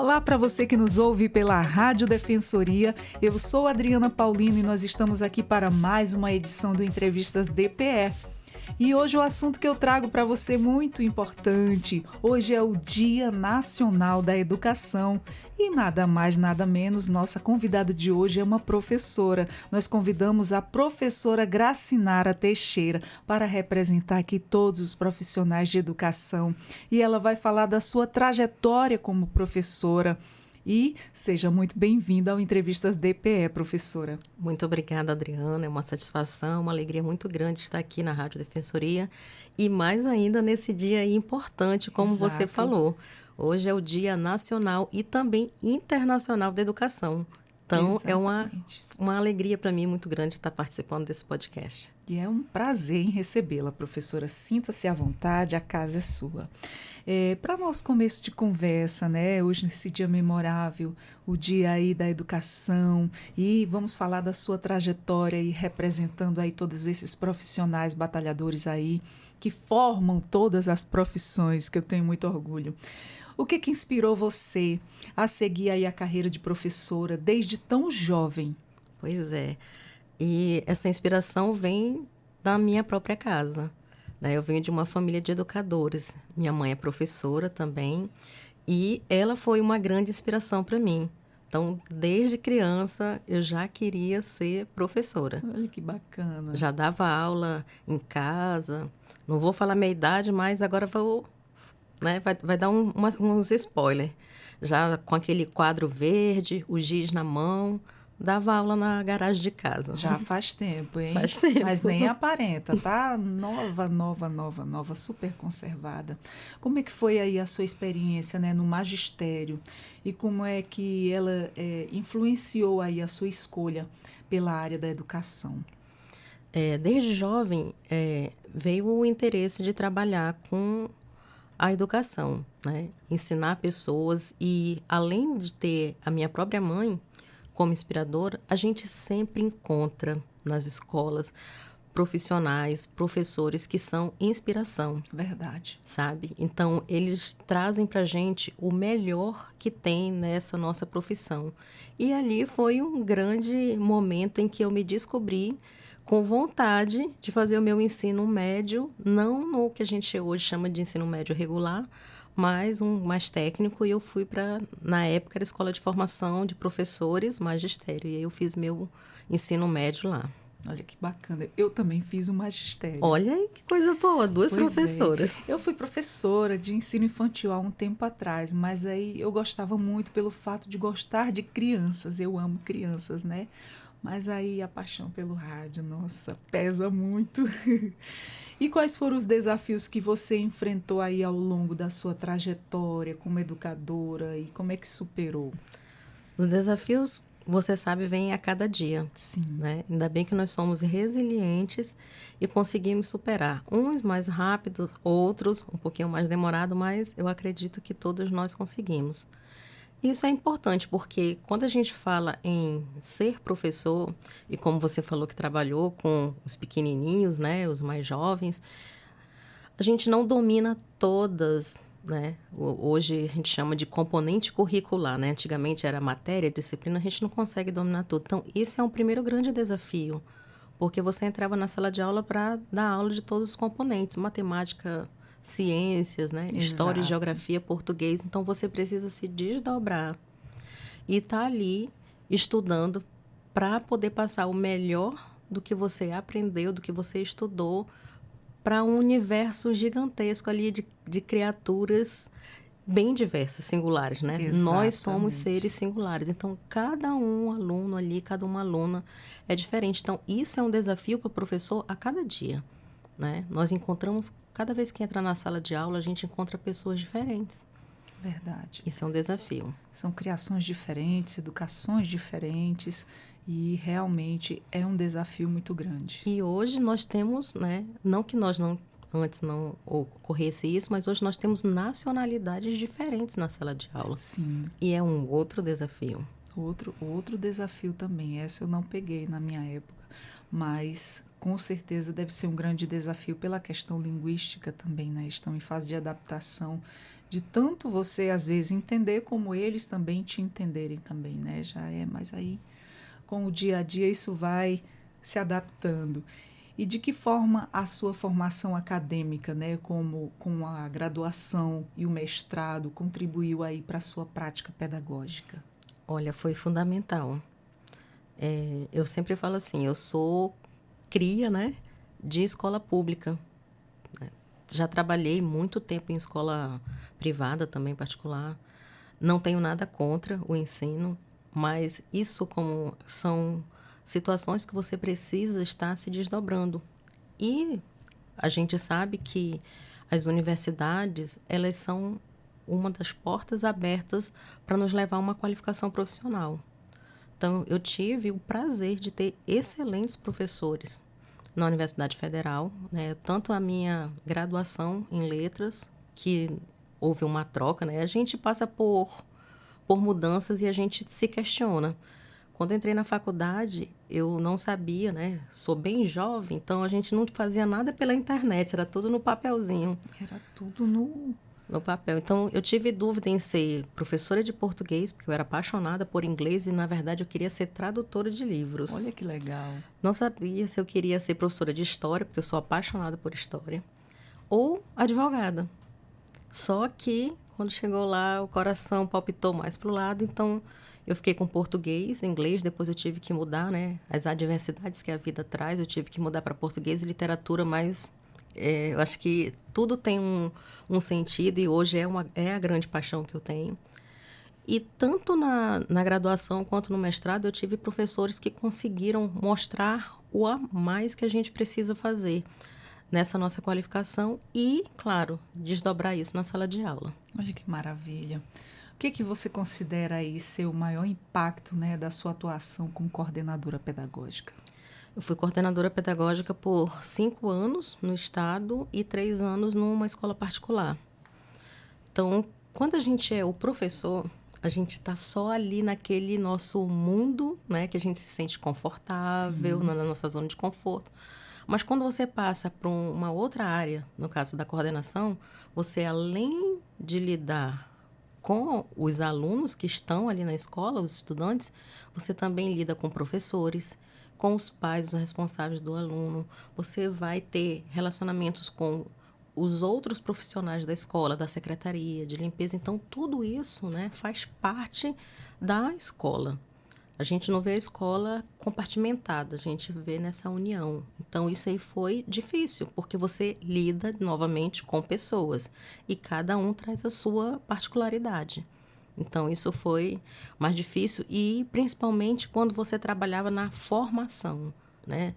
Olá para você que nos ouve pela Rádio Defensoria. Eu sou Adriana Paulino e nós estamos aqui para mais uma edição do Entrevistas DPE. E hoje o assunto que eu trago para você é muito importante. Hoje é o Dia Nacional da Educação. E nada mais, nada menos, nossa convidada de hoje é uma professora. Nós convidamos a professora Gracinara Teixeira para representar aqui todos os profissionais de educação. E ela vai falar da sua trajetória como professora. E seja muito bem-vinda ao Entrevistas DPE, professora. Muito obrigada, Adriana. É uma satisfação, uma alegria muito grande estar aqui na Rádio Defensoria e mais ainda nesse dia aí importante, como Exato. Você falou. Hoje é o Dia Nacional e também Internacional da Educação. Então, Exatamente. É uma alegria para mim muito grande estar participando desse podcast. E é um prazer em recebê-la, professora. Sinta-se à vontade, a casa é sua. Para nosso começo de conversa, né? Hoje nesse dia memorável, o dia aí da educação, e vamos falar da sua trajetória e representando aí todos esses profissionais batalhadores aí que formam todas as profissões, que eu tenho muito orgulho. O que inspirou você a seguir aí a carreira de professora desde tão jovem? Pois é. E essa inspiração vem da minha própria casa. Eu venho de uma família de educadores. Minha mãe é professora também e ela foi uma grande inspiração para mim. Então, desde criança, eu já queria ser professora. Olha que bacana. Já dava aula em casa. Não vou falar minha idade, mas agora vou... Vai dar uns spoilers. Já com aquele quadro verde, o giz na mão, dava aula na garagem de casa. Já faz tempo, hein? Faz tempo. Mas nem aparenta, tá? Nova, super conservada. Como é que foi aí a sua experiência, né, no magistério? E como é que ela influenciou aí a sua escolha pela área da educação? Desde jovem, veio o interesse de trabalhar com a educação, né? Ensinar pessoas e, além de ter a minha própria mãe como inspiradora, a gente sempre encontra nas escolas profissionais, professores que são inspiração. Verdade. Sabe? Então, eles trazem para a gente o melhor que tem nessa nossa profissão. E ali foi um grande momento em que eu me descobri com vontade de fazer o meu ensino médio, não no que a gente hoje chama de ensino médio regular, mas um mais técnico, e eu fui para, na época, era a Escola de Formação de Professores, magistério, e aí eu fiz meu ensino médio lá. Olha que bacana. Eu também fiz o magistério. Olha aí que coisa boa, duas professoras. Eu fui professora de ensino infantil há um tempo atrás, mas aí eu gostava muito pelo fato de gostar de crianças. Eu amo crianças, né? Mas aí a paixão pelo rádio, nossa, pesa muito. E quais foram os desafios que você enfrentou aí ao longo da sua trajetória como educadora e como é que superou? Os desafios, você sabe, vêm a cada dia. Sim. Né? Ainda bem que nós somos resilientes e conseguimos superar. Uns mais rápidos, outros um pouquinho mais demorado, mas eu acredito que todos nós conseguimos. Isso é importante porque quando a gente fala em ser professor, e como você falou que trabalhou com os pequenininhos, né, os mais jovens, a gente não domina todas, né? Hoje a gente chama de componente curricular, né? Antigamente era matéria, disciplina, a gente não consegue dominar tudo. Então, isso é um primeiro grande desafio, porque você entrava na sala de aula para dar aula de todos os componentes, matemática, ciências, né? História, Exato. geografia, português. Então, você precisa se desdobrar e estar ali estudando para poder passar o melhor do que você aprendeu, do que você estudou, para um universo gigantesco ali de criaturas bem diversas, singulares, né? Exatamente. Nós somos seres singulares. Então, cada um aluno ali, cada uma aluna é diferente. Então, isso é um desafio para o professor a cada dia, né? Nós encontramos, cada vez que entra na sala de aula, a gente encontra pessoas diferentes. Verdade. Isso é um desafio. São criações diferentes, educações diferentes e realmente é um desafio muito grande. E hoje nós temos, né? Não que nós não antes não ocorresse isso, mas hoje nós temos nacionalidades diferentes na sala de aula. Sim. E é um outro desafio. Outro desafio também. Essa eu não peguei na minha época. mas com certeza deve ser um grande desafio pela questão linguística também, né? Estão em fase de adaptação, de tanto você às vezes entender como eles também te entenderem também, né? Já é, mas aí com o dia a dia isso vai se adaptando. E de que forma a sua formação acadêmica, né, como com a graduação e o mestrado, contribuiu aí para a sua prática pedagógica? Olha, foi fundamental. Eu sempre falo assim, eu sou cria, né, de escola pública. Já trabalhei muito tempo em escola privada, também particular. Não tenho nada contra o ensino, mas isso como são situações que você precisa estar se desdobrando. E a gente sabe que as universidades, elas são uma das portas abertas para nos levar a uma qualificação profissional. Então, eu tive o prazer de ter excelentes professores na Universidade Federal, né? Tanto a minha graduação em letras, que houve uma troca, né? A gente passa por mudanças e a gente se questiona. Quando eu entrei na faculdade, eu não sabia, né? Sou bem jovem, então a gente não fazia nada pela internet, era tudo no papelzinho. Era tudo no papel. Então, eu tive dúvida em ser professora de português, porque eu era apaixonada por inglês e, na verdade, eu queria ser tradutora de livros. Olha que legal. Não sabia se eu queria ser professora de história, porque eu sou apaixonada por história, ou advogada. Só que, quando chegou lá, o coração palpitou mais para o lado, então eu fiquei com português, inglês, depois eu tive que mudar, né? As adversidades que a vida traz, eu tive que mudar para português e literatura, mas eu acho que tudo tem um sentido e hoje é a grande paixão que eu tenho. E tanto na graduação quanto no mestrado, eu tive professores que conseguiram mostrar o a mais que a gente precisa fazer nessa nossa qualificação e, claro, desdobrar isso na sala de aula. Olha que maravilha. O que você considera aí ser o maior impacto, né, da sua atuação como coordenadora pedagógica? Eu fui coordenadora pedagógica por 5 anos no estado e 3 anos numa escola particular. Então, quando a gente é o professor, a gente está só ali naquele nosso mundo, né, que a gente se sente confortável, na nossa zona de conforto. Mas quando você passa para uma outra área, no caso da coordenação, você, além de lidar com os alunos que estão ali na escola, os estudantes, você também lida com professores, com os pais, os responsáveis do aluno. Você vai ter relacionamentos com os outros profissionais da escola, da secretaria, de limpeza. Então, tudo isso, né, faz parte da escola. A gente não vê a escola compartimentada, a gente vê nessa união. Então, isso aí foi difícil, porque você lida novamente com pessoas e cada um traz a sua particularidade. Então, isso foi mais difícil e principalmente quando você trabalhava na formação, né?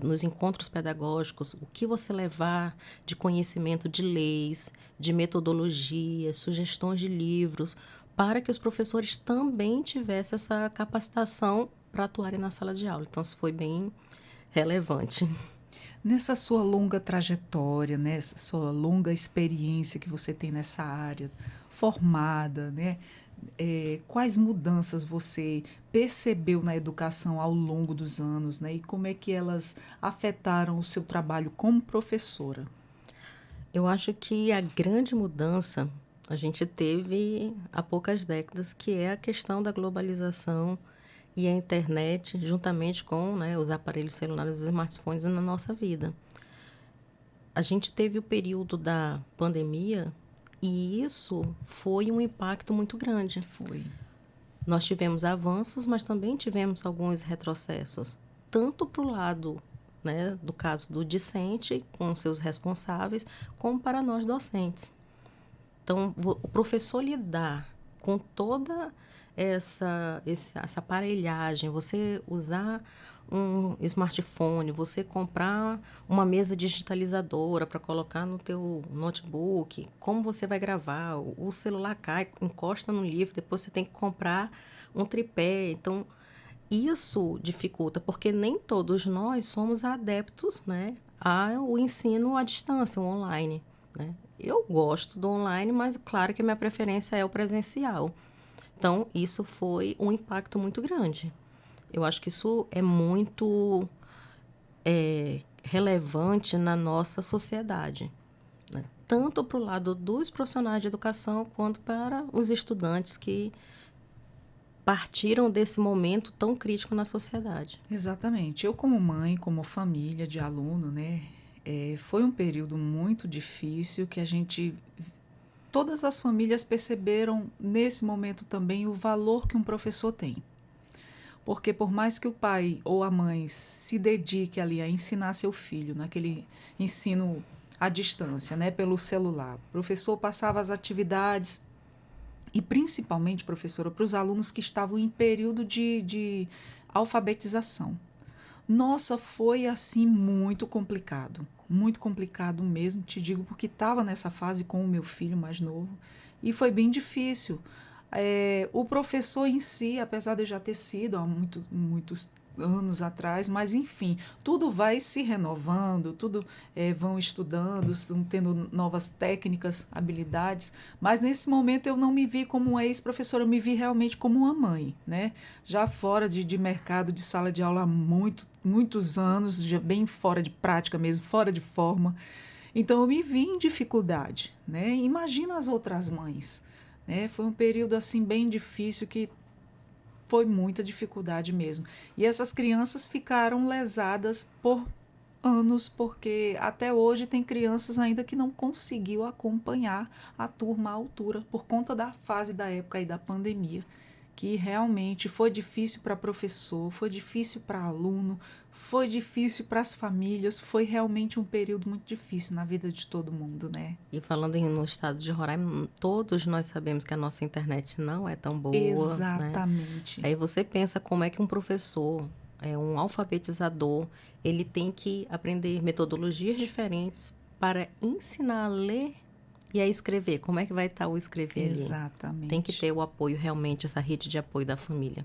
Nos encontros pedagógicos, o que você levar de conhecimento de leis, de metodologias, sugestões de livros, para que os professores também tivessem essa capacitação para atuarem na sala de aula. Então, isso foi bem relevante. Nessa sua longa trajetória, nessa sua longa experiência que você tem nessa área, formada, né? Quais mudanças você percebeu na educação ao longo dos anos, né? E como é que elas afetaram o seu trabalho como professora? Eu acho que a grande mudança a gente teve há poucas décadas, que é a questão da globalização e a internet, juntamente com, né, os aparelhos celulares, os smartphones na nossa vida. A gente teve o período da pandemia e isso foi um impacto muito grande. Foi. Nós tivemos avanços, mas também tivemos alguns retrocessos, tanto para o lado, né, do caso do discente, com seus responsáveis, como para nós docentes. Então, o professor lidar com toda essa aparelhagem, você usar um smartphone, você comprar uma mesa digitalizadora para colocar no teu notebook, como você vai gravar, o celular cai, encosta no livro, depois você tem que comprar um tripé. Então, isso dificulta, porque nem todos nós somos adeptos, né, ao ensino à distância, o online, né? Eu gosto do online, mas claro que a minha preferência é o presencial. Então, isso foi um impacto muito grande. Eu acho que isso é muito relevante na nossa sociedade, né? Tanto para o lado dos profissionais de educação, quanto para os estudantes que partiram desse momento tão crítico na sociedade. Exatamente. Eu, como mãe, como família de aluno, né, foi um período muito difícil que todas as famílias perceberam nesse momento também o valor que um professor tem. Porque por mais que o pai ou a mãe se dedique ali a ensinar seu filho, naquele ensino à distância, né, pelo celular, o professor passava as atividades e principalmente, professora, para os alunos que estavam em período de alfabetização. Nossa, foi assim muito complicado mesmo, te digo, porque estava nessa fase com o meu filho mais novo e foi bem difícil. O professor em si, apesar de eu já ter sido há muitos anos atrás, mas enfim, tudo vai se renovando, tudo vão estudando, tendo novas técnicas, habilidades, mas nesse momento eu não me vi como uma ex-professora, eu me vi realmente como uma mãe, né? Já fora de mercado, de sala de aula há muitos anos, já bem fora de prática mesmo, fora de forma. Então eu me vi em dificuldade, né? Imagina as outras mães, né? Foi um período assim bem difícil que foi muita dificuldade mesmo. E essas crianças ficaram lesadas por anos, porque até hoje tem crianças ainda que não conseguiu acompanhar a turma à altura por conta da fase da época aí da pandemia, que realmente foi difícil para professor, foi difícil para aluno, foi difícil para as famílias, foi realmente um período muito difícil na vida de todo mundo, né? E falando no estado de Roraima, todos nós sabemos que a nossa internet não é tão boa, né? Exatamente. Aí você pensa como é que um professor, um alfabetizador, ele tem que aprender metodologias diferentes para ensinar a ler e a escrever. Como é que vai estar o escrever ali? Tem que Exatamente. ter o apoio realmente, essa rede de apoio da família.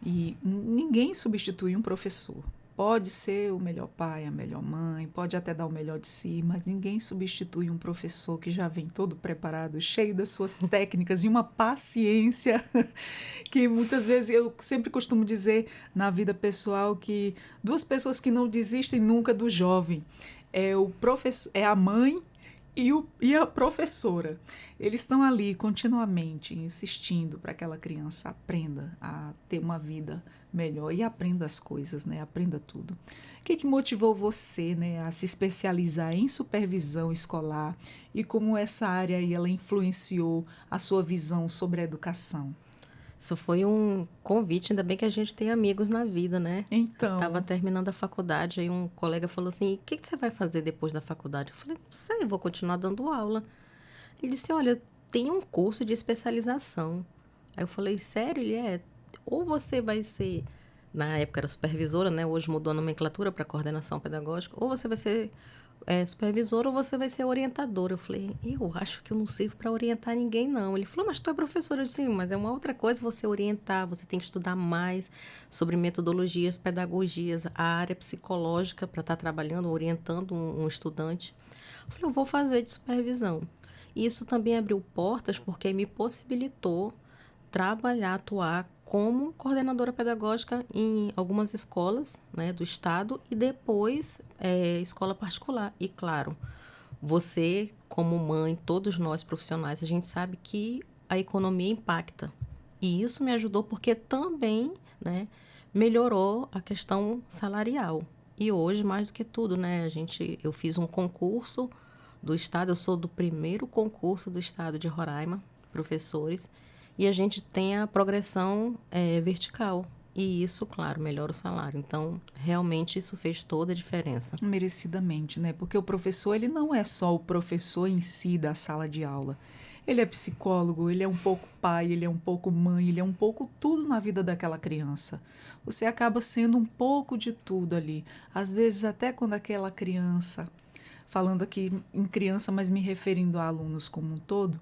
E ninguém substitui um professor. Pode ser o melhor pai, a melhor mãe, pode até dar o melhor de si, mas ninguém substitui um professor que já vem todo preparado, cheio das suas técnicas e uma paciência que muitas vezes eu sempre costumo dizer na vida pessoal que duas pessoas que não desistem nunca do jovem é o professor, é a mãe e a professora. Eles estão ali continuamente insistindo para que aquela criança aprenda a ter uma vida melhor e aprenda as coisas, né? Aprenda tudo. O que motivou você, né, a se especializar em supervisão escolar e como essa área aí, ela influenciou a sua visão sobre a educação? Isso foi um convite, ainda bem que a gente tem amigos na vida, né? Eu estava Então, terminando a faculdade, aí um colega falou assim, o que você vai fazer depois da faculdade? Eu falei, não sei, eu vou continuar dando aula. Ele disse, olha, tem um curso de especialização. Aí eu falei, sério? Ele ou você vai ser, na época era supervisora, né? Hoje mudou a nomenclatura para coordenação pedagógica, ou você vai ser supervisora ou você vai ser orientadora. Eu falei, eu acho que eu não sirvo para orientar ninguém, não. Ele falou, mas tu é professora. Eu disse, sim, mas é uma outra coisa você orientar, você tem que estudar mais sobre metodologias, pedagogias, a área psicológica para estar trabalhando, orientando um estudante. Eu falei, eu vou fazer de supervisão. E isso também abriu portas porque me possibilitou trabalhar, atuar como coordenadora pedagógica em algumas escolas, né, do estado e depois escola particular. E claro, você como mãe, todos nós profissionais, a gente sabe que a economia impacta. E isso me ajudou porque também, né, melhorou a questão salarial. E hoje, mais do que tudo, né, eu fiz um concurso do estado, eu sou do primeiro concurso do estado de Roraima, professores, e a gente tem a progressão vertical. E isso, claro, melhora o salário. Então, realmente, isso fez toda a diferença. merecidamente, né? Porque o professor, ele não é só o professor em si da sala de aula. Ele é psicólogo, ele é um pouco pai, ele é um pouco mãe, ele é um pouco tudo na vida daquela criança. Você acaba sendo um pouco de tudo ali. Às vezes, até quando aquela criança, falando aqui em criança, mas me referindo a alunos como um todo,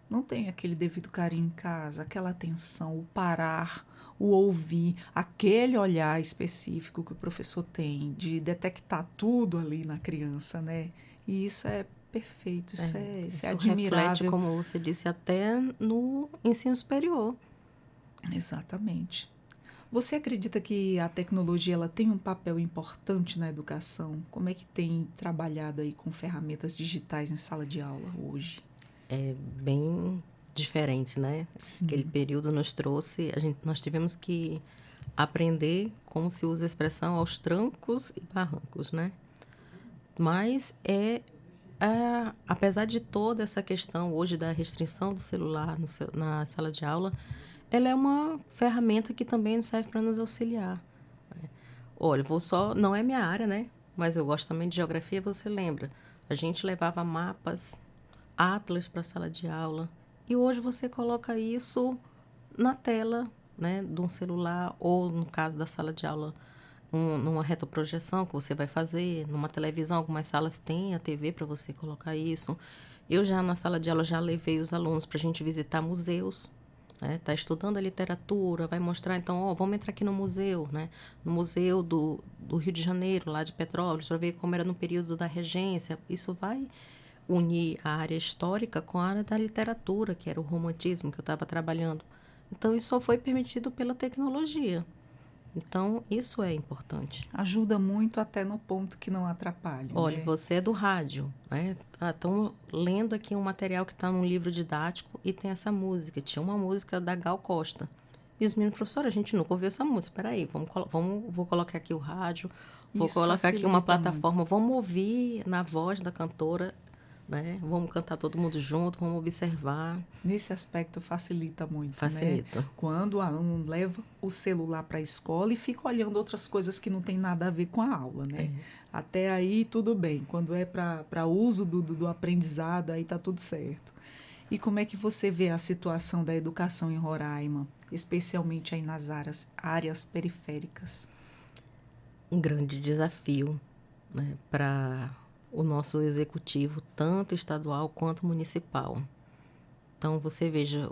não tem aquele devido carinho em casa, aquela atenção, o parar, o ouvir, aquele olhar específico que o professor tem de detectar tudo ali na criança, né? E isso é perfeito, isso é Isso admirável. reflete, como você disse, até no ensino superior. Exatamente. Você acredita que a tecnologia ela tem um papel importante na educação? Como é que tem trabalhado aí com ferramentas digitais em sala de aula hoje? É bem diferente, né? Aquele Sim. período nos trouxe, nós tivemos que aprender como se usa a expressão aos trancos e barrancos, né? Mas apesar de toda essa questão hoje da restrição do celular na sala de aula, ela é uma ferramenta que também serve para nos auxiliar. Olha, não é minha área, né? Mas eu gosto também de geografia, você lembra? A gente levava mapas, atlas para a sala de aula, e hoje você coloca isso na tela, né, de um celular, ou no caso da sala de aula, numa retroprojeção que você vai fazer, numa televisão, algumas salas têm a TV para você colocar isso. Eu já na sala de aula já levei os alunos para a gente visitar museus, né? Tá estudando a literatura, vai mostrar, então, ó, vamos entrar aqui no museu, né? No Museu do Rio de Janeiro, lá de Petrópolis, para ver como era no período da regência. Isso vai unir a área histórica com a área da literatura, que era o romantismo que eu estava trabalhando. Então, isso só foi permitido pela tecnologia. Então, isso é importante. Ajuda muito até no ponto que não atrapalhe, Olha, né? você é do rádio, né? Estão lendo aqui um material que está num livro didático e tem essa música. Tinha uma música da Gal Costa. E os meninos, professora, a gente nunca ouviu essa música. Espera aí, vou colocar aqui o rádio, vou Isso colocar aqui uma facilita plataforma, muito. vamos ouvir na voz da cantora, né? Vamos cantar todo mundo junto, vamos observar. Nesse aspecto facilita muito, né? Facilita. Quando o aluno leva o celular para a escola e fica olhando outras coisas que não tem nada a ver com a aula, né? Até aí tudo bem. Quando é para uso do aprendizado, aí tá tudo certo. E como é que você vê a situação da educação em Roraima, especialmente aí nas áreas periféricas? Um grande desafio, né, para o nosso executivo, tanto estadual quanto municipal. Então, você veja,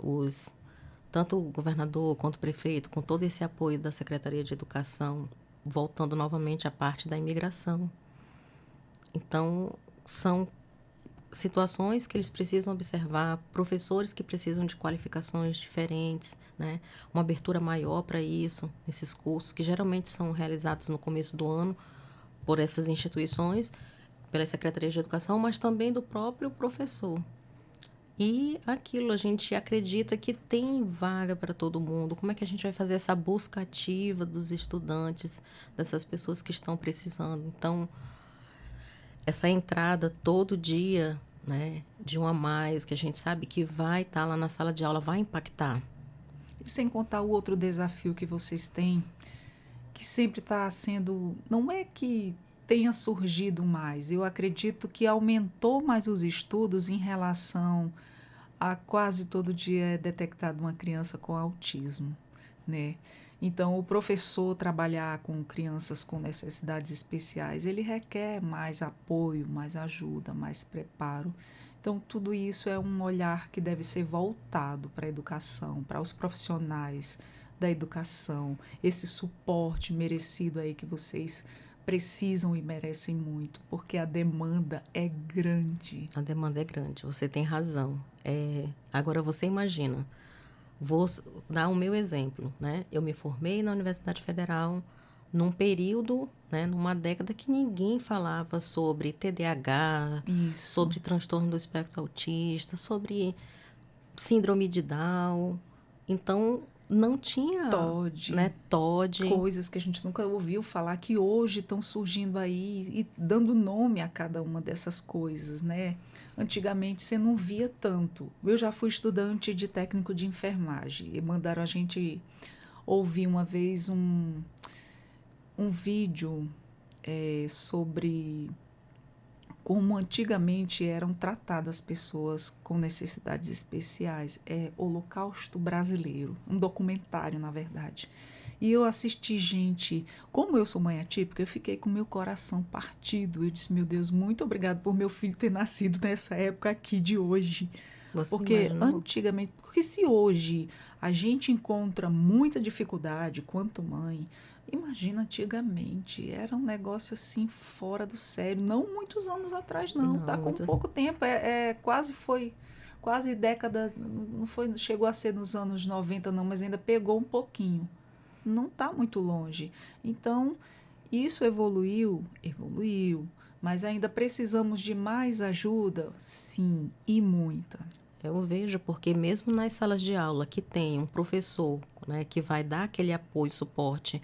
tanto o governador quanto o prefeito, com todo esse apoio da Secretaria de Educação, voltando novamente à parte da imigração. Então, são situações que eles precisam observar, professores que precisam de qualificações diferentes, né? Uma abertura maior para isso, nesses cursos, que geralmente são realizados no começo do ano por essas instituições, pela Secretaria de Educação, mas também do próprio professor. E aquilo, a gente acredita que tem vaga para todo mundo. Como é que a gente vai fazer essa busca ativa dos estudantes, dessas pessoas que estão precisando? Então, essa entrada todo dia, né, de um a mais, que a gente sabe que vai estar lá na sala de aula, vai impactar. E sem contar o outro desafio que vocês têm, que sempre está sendo. Não é que tenha surgido mais, eu acredito que aumentou mais os estudos em relação a quase todo dia é detectada uma criança com autismo, né? Então, o professor trabalhar com crianças com necessidades especiais, ele requer mais apoio, mais ajuda, mais preparo. Então, tudo isso é um olhar que deve ser voltado para a educação, para os profissionais da educação, esse suporte merecido aí que vocês precisam e merecem muito, porque a demanda é grande. A demanda é grande, você tem razão. Agora, você imagina, vou dar o meu exemplo, né? Eu me formei na Universidade Federal num período, né, numa década que ninguém falava sobre TDAH, Isso. sobre transtorno do espectro autista, sobre síndrome de Down. Então, não tinha, TOD, né, TOD. coisas que a gente nunca ouviu falar que hoje estão surgindo aí e dando nome a cada uma dessas coisas, né? Antigamente você não via tanto. Eu já fui estudante de técnico de enfermagem e mandaram a gente ouvir uma vez um vídeo sobre como antigamente eram tratadas pessoas com necessidades especiais. É Holocausto Brasileiro, um documentário, na verdade. E eu assisti, gente, como eu sou mãe atípica, eu fiquei com meu coração partido. Eu disse, meu Deus, muito obrigado por meu filho ter nascido nessa época aqui de hoje. Você Porque imaginou? antigamente, porque se hoje a gente encontra muita dificuldade quanto mãe, imagina antigamente, era um negócio assim fora do sério, não muitos anos atrás não, tá com pouco tempo, quase década, não foi, chegou a ser nos anos 90 não, mas ainda pegou um pouquinho. não está muito longe. Então, isso evoluiu, mas ainda precisamos de mais ajuda? Sim, e muita. Eu vejo porque mesmo nas salas de aula que tem um professor, né, que vai dar aquele apoio, suporte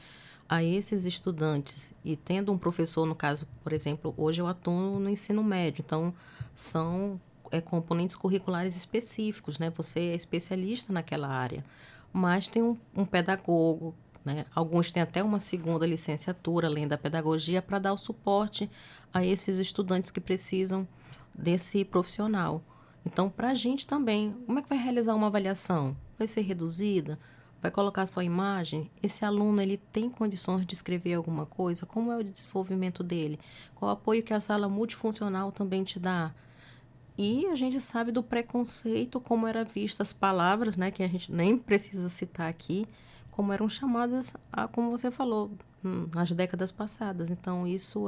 a esses estudantes, e tendo um professor, no caso, por exemplo, hoje eu atuo no ensino médio, então são componentes curriculares específicos, né? Você é especialista naquela área, mas tem um pedagogo, né? Alguns têm até uma segunda licenciatura, além da pedagogia, para dar o suporte a esses estudantes que precisam desse profissional. Então, para a gente também, como é que vai realizar uma avaliação? Vai ser reduzida? Vai colocar só imagem? Esse aluno, ele tem condições de escrever alguma coisa? Como é o desenvolvimento dele? Qual o apoio que a sala multifuncional também te dá? E a gente sabe do preconceito, como eram vistas as palavras, né, que a gente nem precisa citar aqui, como eram chamadas, como você falou, nas décadas passadas. Então, isso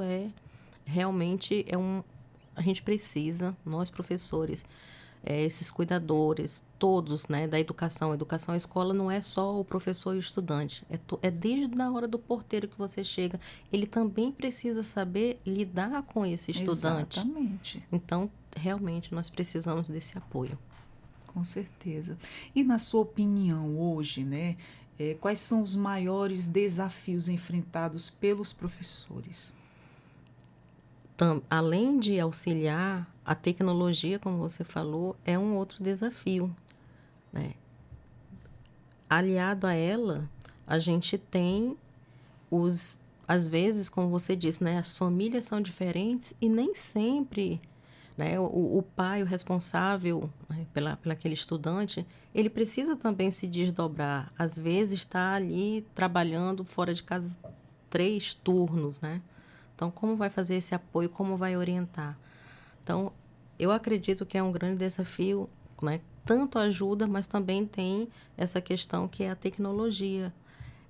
realmente a gente precisa, nós professores, esses cuidadores, todos, né, da educação. Educação, a escola não é só o professor e o estudante. É desde a hora do porteiro que você chega. Ele também precisa saber lidar com esse estudante. Exatamente. Então, realmente, nós precisamos desse apoio. Com certeza. E na sua opinião, hoje, né, quais são os maiores desafios enfrentados pelos professores? Além de auxiliar, a tecnologia, como você falou, é um outro desafio, né? Aliado a ela, a gente tem às vezes, como você disse, né, as famílias são diferentes e nem sempre, né, o pai, o responsável, né, pela aquele estudante, ele precisa também se desdobrar. Às vezes está ali trabalhando fora de casa 3 turnos, né? Então, como vai fazer esse apoio? Como vai orientar? Então, eu acredito que é um grande desafio, né? Tanto ajuda, mas também tem essa questão que é a tecnologia.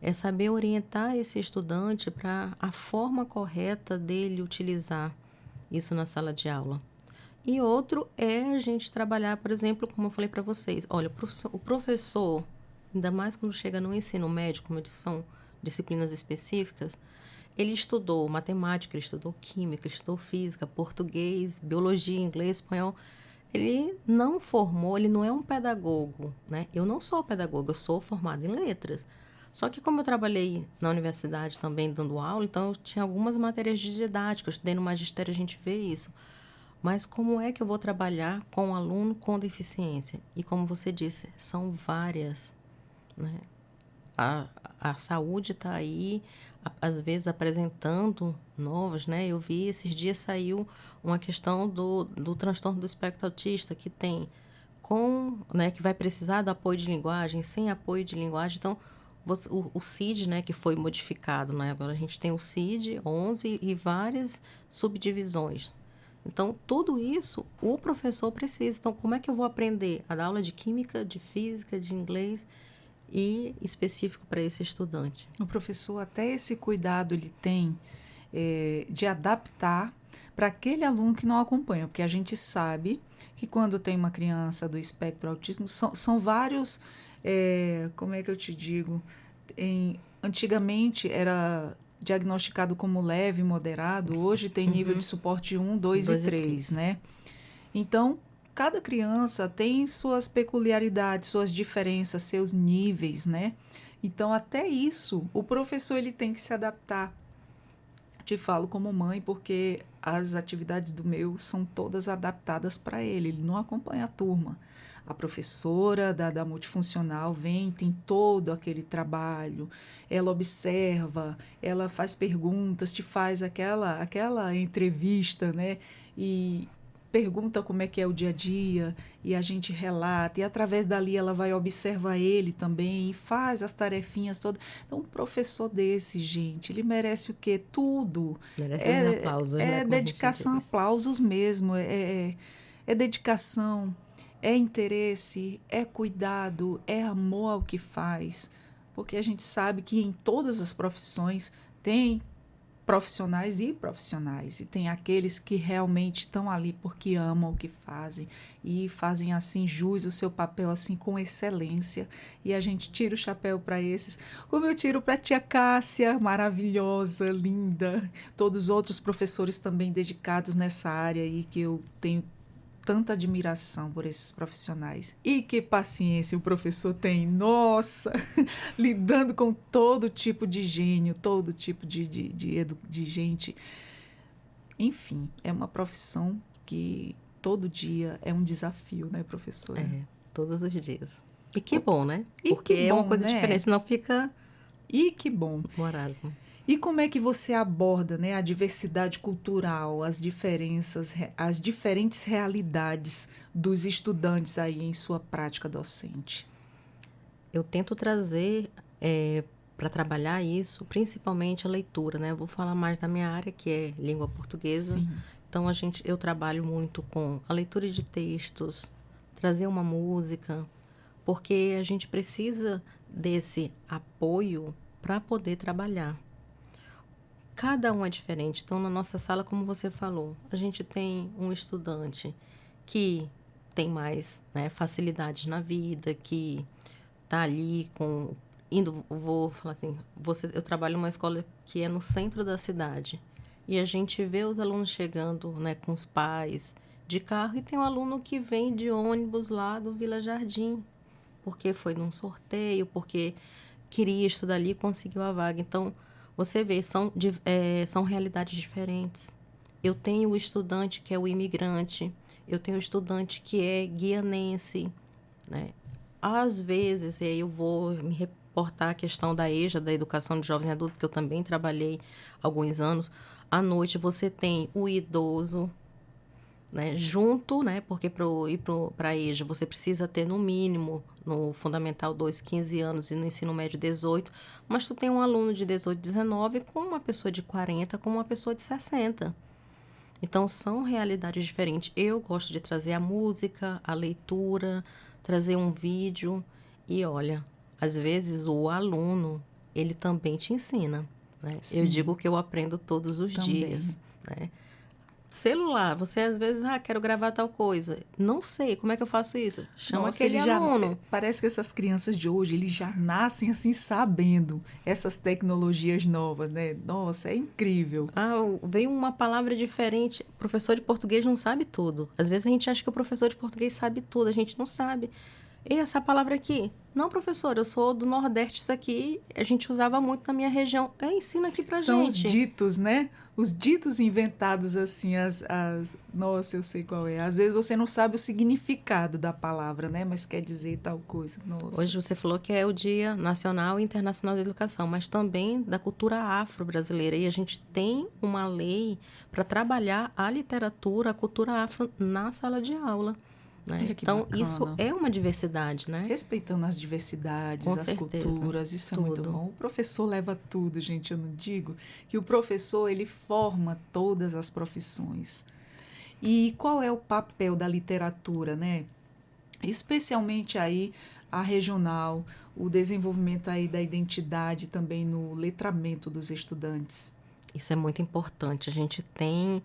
É saber orientar esse estudante para a forma correta dele utilizar isso na sala de aula. E outro é a gente trabalhar, por exemplo, como eu falei para vocês, olha, o professor, ainda mais quando chega no ensino médio, como são disciplinas específicas, ele estudou matemática, ele estudou química, ele estudou física, português, biologia, inglês, espanhol. Ele não formou, ele não é um pedagogo, né? Eu não sou pedagoga, eu sou formada em letras. Só que como eu trabalhei na universidade também dando aula, então eu tinha algumas matérias de didática, eu estudei no magistério, a gente vê isso. Mas como é que eu vou trabalhar com um aluno com deficiência? E como você disse, são várias, né? A saúde está aí, às vezes apresentando novos, né? Eu vi esses dias saiu uma questão do transtorno do espectro autista que tem né, que vai precisar do apoio de linguagem, sem apoio de linguagem. Então, o CID, né, que foi modificado, né? Agora a gente tem o CID 11 e várias subdivisões. Então, tudo isso o professor precisa. Então, como é que eu vou aprender a dar aula de química, de física, de inglês e específico para esse estudante? O professor, até esse cuidado ele tem de adaptar para aquele aluno que não acompanha, porque a gente sabe que quando tem uma criança do espectro autismo, são vários, como é que eu te digo, antigamente era diagnosticado como leve, moderado, hoje tem nível de suporte 1, 2 e 3, né? Então, cada criança tem suas peculiaridades, suas diferenças, seus níveis, né? Então, até isso, o professor ele tem que se adaptar. Te falo como mãe, porque as atividades do meu são todas adaptadas para ele não acompanha a turma. A professora da multifuncional vem, tem todo aquele trabalho, ela observa, ela faz perguntas, te faz aquela entrevista, né? E pergunta como é que é o dia a dia, e a gente relata, e através dali ela vai observar ele também, e faz as tarefinhas todas. Então, um professor desse, gente, ele merece o quê? Tudo. Merece aplausos, né? É dedicação, aplausos mesmo, é dedicação, é interesse, é cuidado, é amor ao que faz, porque a gente sabe que em todas as profissões tem profissionais e profissionais, e tem aqueles que realmente estão ali porque amam o que fazem e fazem assim jus o seu papel assim com excelência, e a gente tira o chapéu para esses, como eu tiro para a tia Cássia, maravilhosa, linda, todos os outros professores também dedicados nessa área aí que eu tenho tanta admiração por esses profissionais. E que paciência o professor tem, nossa, lidando com todo tipo de gênio, todo tipo de gente. Enfim, é uma profissão que todo dia é um desafio, né, professora? É, todos os dias. E que bom, né? E Porque que é uma bom, coisa né? diferente, senão fica E que bom. marasmo. E como é que você aborda, né, a diversidade cultural, as diferenças, as diferentes realidades dos estudantes aí em sua prática docente? Eu tento trazer para trabalhar isso, principalmente a leitura, né? Eu vou falar mais da minha área, que é língua portuguesa. Sim. Então, eu trabalho muito com a leitura de textos, trazer uma música, porque a gente precisa desse apoio para poder trabalhar. Cada um é diferente. Então, na nossa sala, como você falou, a gente tem um estudante que tem mais, né, facilidades na vida, que está ali vou falar assim, eu trabalho numa escola que é no centro da cidade. E a gente vê os alunos chegando, né, com os pais de carro, e tem um aluno que vem de ônibus lá do Vila Jardim, porque foi num sorteio, porque queria estudar ali e conseguiu a vaga. Então, você vê, são realidades diferentes. Eu tenho o estudante que é o imigrante, eu tenho o estudante que é guianense, né? Às vezes, e aí eu vou me reportar a questão da EJA, da Educação de Jovens e Adultos, que eu também trabalhei há alguns anos. À noite você tem o idoso, né, junto, né, porque para a EJA você precisa ter no mínimo, no Fundamental 2, 15 anos e no Ensino Médio 18, mas tu tem um aluno de 18, 19 com uma pessoa de 40, com uma pessoa de 60. Então, são realidades diferentes. Eu gosto de trazer a música, a leitura, trazer um vídeo. E olha, às vezes o aluno, ele também te ensina, né? Eu Sim. digo que eu aprendo todos os Também. dias, né? Celular, você às vezes, quero gravar tal coisa. Não sei, como é que eu faço isso? Chama Nossa, aquele aluno. parece que essas crianças de hoje, eles já nascem assim sabendo essas tecnologias novas, né? Nossa, é incrível. Veio uma palavra diferente. O professor de português não sabe tudo. Às vezes a gente acha que o professor de português sabe tudo, a gente não sabe. E essa palavra aqui? Não, professor, eu sou do Nordeste, isso aqui a gente usava muito na minha região. Ensina aqui pra São gente. os ditos, né? Os ditos inventados assim, Nossa, eu sei qual é. Às vezes você não sabe o significado da palavra, né? Mas quer dizer tal coisa. Nossa. Hoje você falou que é o Dia Nacional e Internacional da Educação, mas também da cultura afro-brasileira. E a gente tem uma lei para trabalhar a literatura, a cultura afro na sala de aula. Né? Olha que Então, bacana. isso é uma diversidade, né? Respeitando as diversidades, Com as certeza. culturas, isso Tudo. é muito bom. O professor leva tudo, gente. Eu não digo que o professor ele forma todas as profissões. E qual é o papel da literatura, né? Especialmente aí a regional, o desenvolvimento aí da identidade também no letramento dos estudantes. Isso é muito importante. A gente tem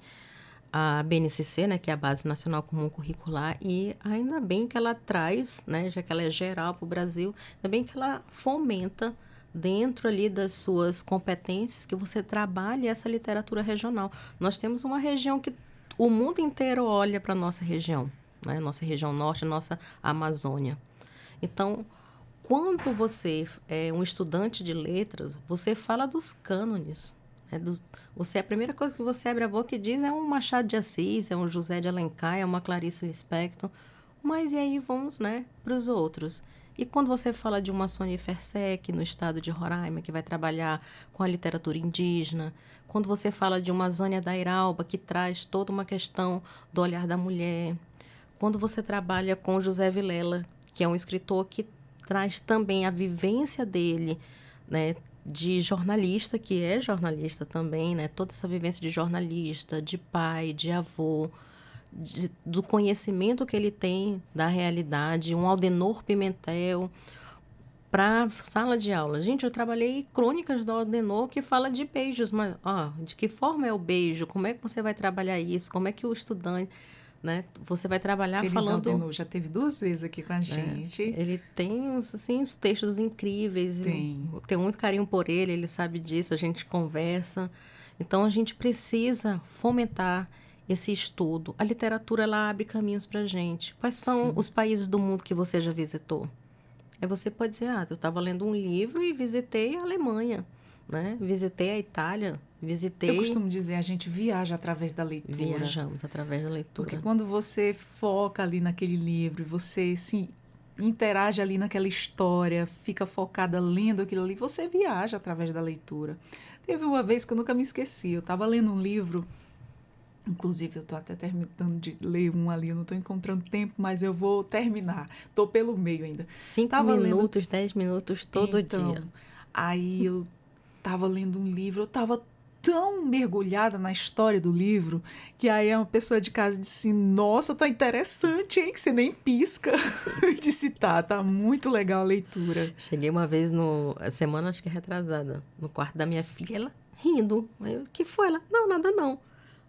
a BNCC, né, que é a Base Nacional Comum Curricular, e ainda bem que ela traz, né, já que ela é geral para o Brasil, ainda bem que ela fomenta dentro ali das suas competências que você trabalhe essa literatura regional. Nós temos uma região que o mundo inteiro olha para a nossa região, né, nossa região norte, nossa Amazônia. Então, quando você é um estudante de letras, você fala dos cânones. A primeira coisa que você abre a boca e diz é um Machado de Assis, é um José de Alencar, é uma Clarice Lispector. Mas e aí vamos, né, para os outros. E quando você fala de uma Sônia Fersek, no estado de Roraima, que vai trabalhar com a literatura indígena, quando você fala de uma Zânia Dairalba, que traz toda uma questão do olhar da mulher, quando você trabalha com José Vilela, que é um escritor que traz também a vivência dele, né, de jornalista, que é jornalista também, né, toda essa vivência de jornalista, de pai, de avô, do conhecimento que ele tem da realidade, um Aldenor Pimentel, para sala de aula. Gente, eu trabalhei Crônicas do Ordenô, que fala de beijos, mas de que forma é o beijo? Como é que você vai trabalhar isso? Como é que o estudante, né? Você vai trabalhar Querido falando... Aldenor já teve 2 vezes aqui com a gente. Ele tem assim, uns textos incríveis. Eu tenho muito carinho por ele, ele sabe disso, a gente conversa. Então, a gente precisa fomentar esse estudo. A literatura, ela abre caminhos para a gente. Quais são os países do mundo que você já visitou? Aí você pode dizer, eu estava lendo um livro e visitei a Alemanha, né? Visitei a Itália, visitei... Eu costumo dizer, a gente viaja através da leitura. Viajamos através da leitura. Porque quando você foca ali naquele livro, você se interage ali naquela história, fica focada lendo aquilo ali, você viaja através da leitura. Teve uma vez que eu nunca me esqueci, eu estava lendo um livro, inclusive eu estou até terminando de ler um ali, eu não estou encontrando tempo, mas eu vou terminar, estou pelo meio ainda. 5 minutos, 10 minutos todo dia. Aí eu estava lendo um livro, eu estava tão mergulhada na história do livro, que aí uma pessoa de casa disse, nossa, tá interessante, hein? Que você nem pisca. Eu disse, tá muito legal a leitura. Cheguei uma vez, semana acho que retrasada, no quarto da minha filha, ela rindo. Aí, o que foi? Ela, não, nada não.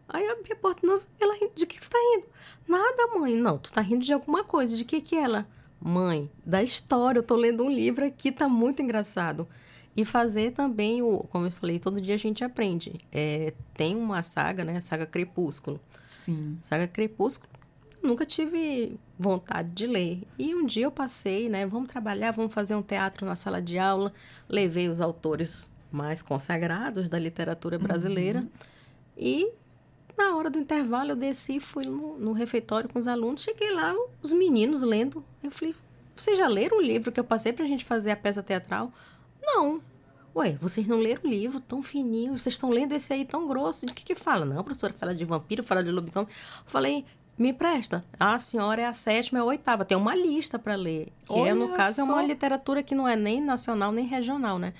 Aí eu abri a porta de novo, ela rindo, de que você tá rindo? Nada, mãe. Não, tu tá rindo de alguma coisa, de que ela? Mãe, da história, eu tô lendo um livro aqui, tá muito engraçado. E fazer também, como eu falei, todo dia a gente aprende. Tem uma saga, né? A saga Crepúsculo. Sim. Saga Crepúsculo, nunca tive vontade de ler. E um dia eu passei, né? Vamos trabalhar, vamos fazer um teatro na sala de aula. Levei os autores mais consagrados da literatura brasileira. E na hora do intervalo eu desci e fui no refeitório com os alunos. Cheguei lá, os meninos lendo. Eu falei, vocês já leram o livro que eu passei pra gente fazer a peça teatral? Não. Ué, vocês não leram o livro tão fininho, vocês estão lendo esse aí tão grosso, de que fala? Não, professora, fala de vampiro, fala de lobisomem. Eu falei, me presta. A senhora é a 7ª, é a 8ª, tem uma lista para ler. Que no caso, é uma literatura que não é nem nacional, nem regional, né?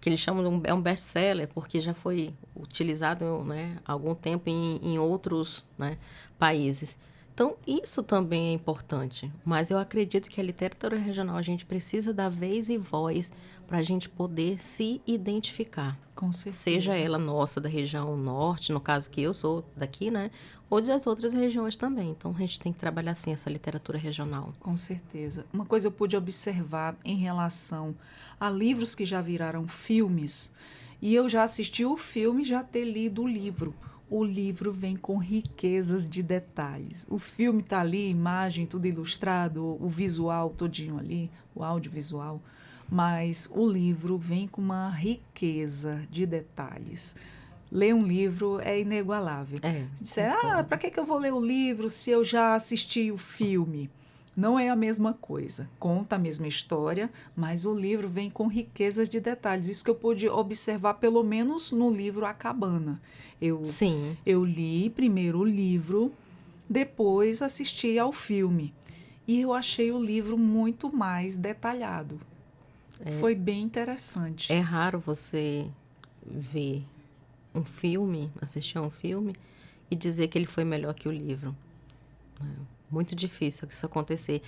Que eles chamam de um best-seller, porque já foi utilizado, né, há algum tempo em outros, né, países. Então, isso também é importante, mas eu acredito que a literatura regional, a gente precisa dar vez e voz para a gente poder se identificar. Com certeza. Seja ela nossa, da região norte, no caso que eu sou daqui, né? Ou das outras regiões também. Então, a gente tem que trabalhar, sim, essa literatura regional. Com certeza. Uma coisa eu pude observar em relação a livros que já viraram filmes, e eu já assisti o filme e já ter lido o livro. O livro vem com riquezas de detalhes. O filme está ali, imagem, tudo ilustrado, o visual todinho ali, o audiovisual. Mas o livro vem com uma riqueza de detalhes. Ler um livro é inigualável. Para que eu vou ler o livro se eu já assisti o filme? Não é a mesma coisa. Conta a mesma história, mas o livro vem com riquezas de detalhes. Isso que eu pude observar, pelo menos no livro A Cabana. Eu li primeiro o livro, depois assisti ao filme. E eu achei o livro muito mais detalhado. Foi bem interessante. É raro você ver um filme, assistir a um filme e dizer que ele foi melhor que o livro. Muito difícil isso acontecer.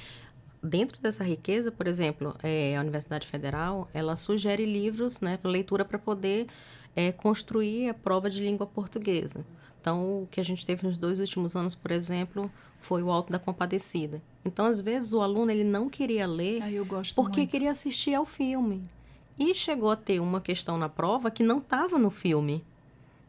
Dentro dessa riqueza, por exemplo, a Universidade Federal, ela sugere livros, né, para leitura para poder construir a prova de língua portuguesa. Então, o que a gente teve nos 2 últimos anos, por exemplo, foi o Alto da Compadecida. Então, às vezes, o aluno ele não queria ler porque muito. queria assistir ao filme. E chegou a ter uma questão na prova que não estava no filme,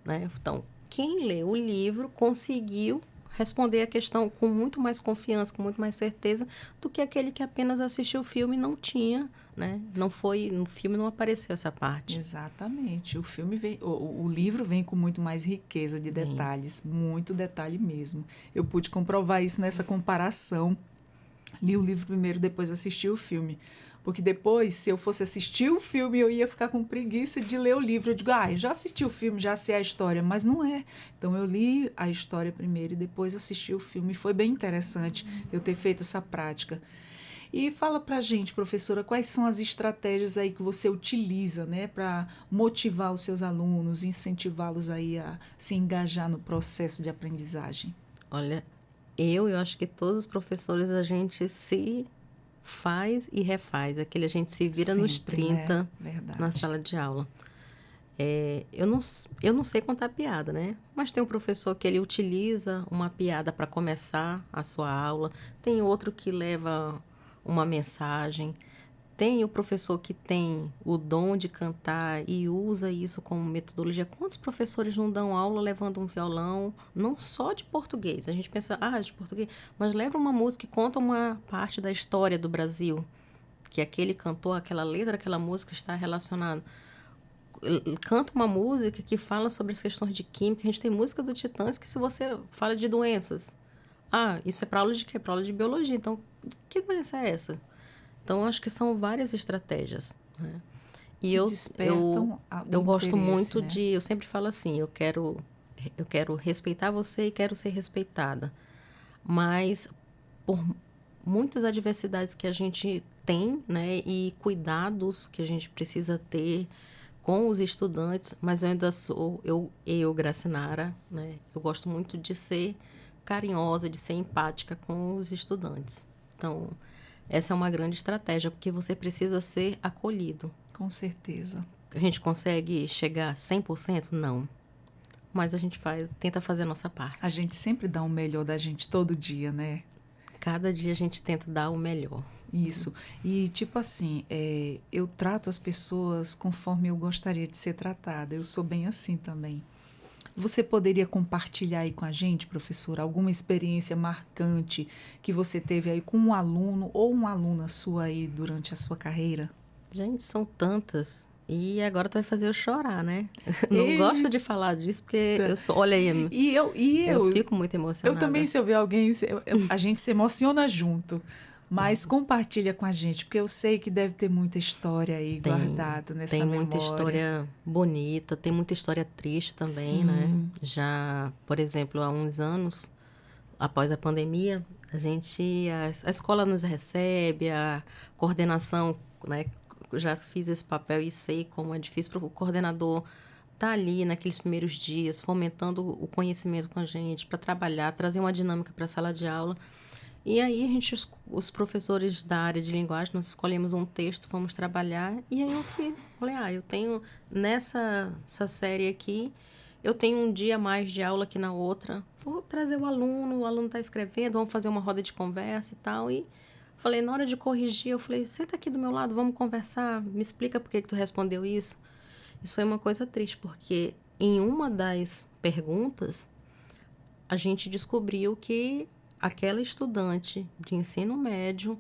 né? Então, quem leu o livro conseguiu responder a questão com muito mais confiança, com muito mais certeza do que aquele que apenas assistiu o filme e não tinha, né? No filme não apareceu essa parte. Exatamente. O livro vem com muito mais riqueza de detalhes, muito detalhe mesmo. Eu pude comprovar isso nessa comparação. Li o livro primeiro, depois assisti o filme. Porque depois, se eu fosse assistir o filme, eu ia ficar com preguiça de ler o livro. Eu digo, eu já assisti o filme, já sei a história, mas não é. Então, eu li a história primeiro e depois assisti o filme. Foi bem interessante eu ter feito essa prática. E fala pra gente, professora, quais são as estratégias aí que você utiliza, né, para motivar os seus alunos, incentivá-los aí a se engajar no processo de aprendizagem? Olha, eu acho que todos os professores, a gente se faz e refaz. Aquele a gente se vira Sempre, nos 30 né? Verdade. na sala de aula. Eu não sei contar piada, né? Mas tem um professor que ele utiliza uma piada para começar a sua aula. Tem outro que leva uma mensagem. Tem o professor que tem o dom de cantar e usa isso como metodologia. Quantos professores não dão aula levando um violão, não só de português? A gente pensa, de português, mas leva uma música e conta uma parte da história do Brasil, que aquele cantor, aquela letra daquela música está relacionada. Canta uma música que fala sobre as questões de química. A gente tem música do Titãs que se você fala de doenças, isso é para aula de quê? Para aula de biologia. Então, que doença é essa? Então, acho que são várias estratégias, né? E que despertam eu gosto muito, né? eu sempre falo assim, eu quero respeitar você e quero ser respeitada. Mas por muitas adversidades que a gente tem, né, e cuidados que a gente precisa ter com os estudantes, mas eu ainda sou, Gracinara, né, eu gosto muito de ser carinhosa, de ser empática com os estudantes. Então, essa é uma grande estratégia, porque você precisa ser acolhido. Com certeza. A gente consegue chegar a 100%? Não. Mas a gente tenta fazer a nossa parte. A gente sempre dá o melhor da gente todo dia, né? Cada dia a gente tenta dar o melhor. Isso. E, tipo assim, eu trato as pessoas conforme eu gostaria de ser tratada. Eu sou bem assim também. Você poderia compartilhar aí com a gente, professora, alguma experiência marcante que você teve aí com um aluno ou uma aluna sua aí durante a sua carreira? Gente, são tantas. E agora tu vai fazer eu chorar, né? Não gosto de falar disso, porque olha aí, eu fico muito emocionada. Eu também, se eu ver alguém, a gente se emociona junto. Mas compartilha com a gente, porque eu sei que deve ter muita história aí guardada nessa memória. Tem muita história bonita, tem muita história triste também, né? Já, por exemplo, há uns anos, após a pandemia, a escola nos recebe, a coordenação, né? Já fiz esse papel e sei como é difícil para o coordenador estar ali naqueles primeiros dias, fomentando o conhecimento com a gente, para trabalhar, trazer uma dinâmica para a sala de aula. E aí, os professores da área de linguagem, nós escolhemos um texto, fomos trabalhar, e aí eu falei, eu tenho, nessa série aqui, eu tenho um dia mais de aula aqui na outra, vou trazer o aluno está escrevendo, vamos fazer uma roda de conversa e tal, e falei, na hora de corrigir, eu falei, senta aqui do meu lado, vamos conversar, me explica por que tu respondeu isso. Isso foi uma coisa triste, porque em uma das perguntas, a gente descobriu que aquela estudante de ensino médio,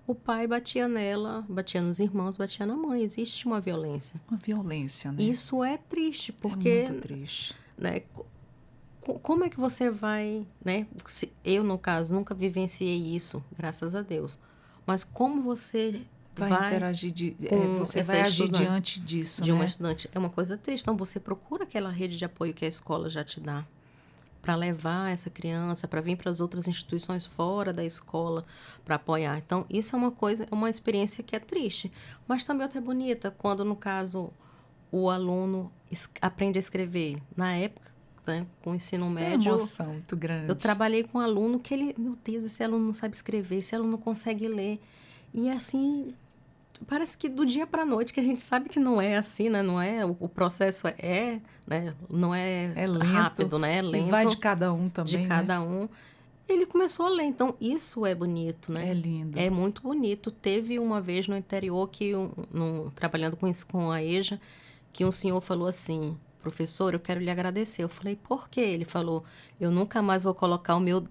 o pai batia nela, batia nos irmãos, batia na mãe. Existe uma violência. Uma violência, né? Isso é triste, porque... É muito triste. Né, como é que você vai... né? Eu, no caso, nunca vivenciei isso, graças a Deus. Mas como você vai interagir, você vai agir diante disso, de uma estudante? É uma coisa triste. Então, você procura aquela rede de apoio que a escola já te dá, para levar essa criança, para vir para as outras instituições fora da escola para apoiar. Então, isso é uma experiência que é triste, mas também outra é bonita, quando, no caso, o aluno aprende a escrever. Na época, né, com o ensino médio... É uma emoção muito grande. Eu trabalhei com um aluno que meu Deus, esse aluno não sabe escrever, esse aluno não consegue ler. E, assim... Parece que do dia para a noite, que a gente sabe que não é assim, né? Não é, o processo né? Não é lento, rápido, né? É lento. E vai de cada um também, de cada um. Ele começou a ler, então isso é bonito, né? É lindo. É muito bonito. Teve uma vez no interior, trabalhando com a EJA, que um senhor falou assim, professor, eu quero lhe agradecer. Eu falei, por quê? Ele falou, eu nunca mais vou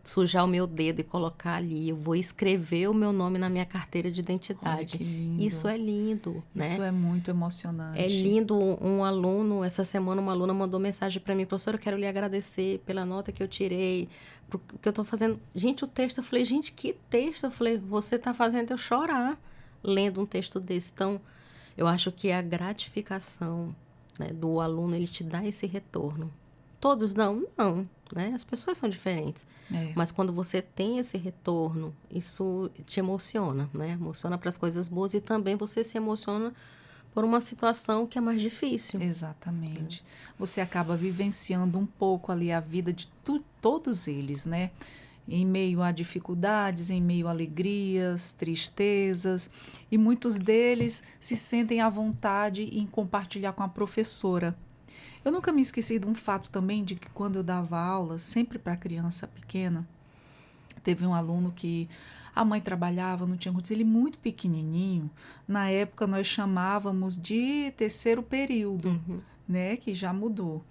sujar o meu dedo e colocar ali. Eu vou escrever o meu nome na minha carteira de identidade. Olha, que lindo. Isso é lindo, né? Isso é muito emocionante. É lindo. Um aluno, essa semana, uma aluna mandou mensagem para mim, professor, eu quero lhe agradecer pela nota que eu tirei, porque eu estou fazendo... Gente, o texto, eu falei, gente, que texto? Eu falei, você está fazendo eu chorar lendo um texto desse. Então, eu acho que a gratificação, né, do aluno, ele te dá esse retorno. Todos dão? Não, né? As pessoas são diferentes. Mas quando você tem esse retorno, isso te emociona, né? Emociona para as coisas boas e também você se emociona por uma situação que é mais difícil. Exatamente. Você acaba vivenciando um pouco ali a vida de todos eles, né? em meio a dificuldades, em meio a alegrias, tristezas, e muitos deles se sentem à vontade em compartilhar com a professora. Eu nunca me esqueci de um fato também, de que quando eu dava aula, sempre para criança pequena, teve um aluno que a mãe trabalhava, não tinha condições, ele muito pequenininho. Na época nós chamávamos de terceiro período, né, que já mudou.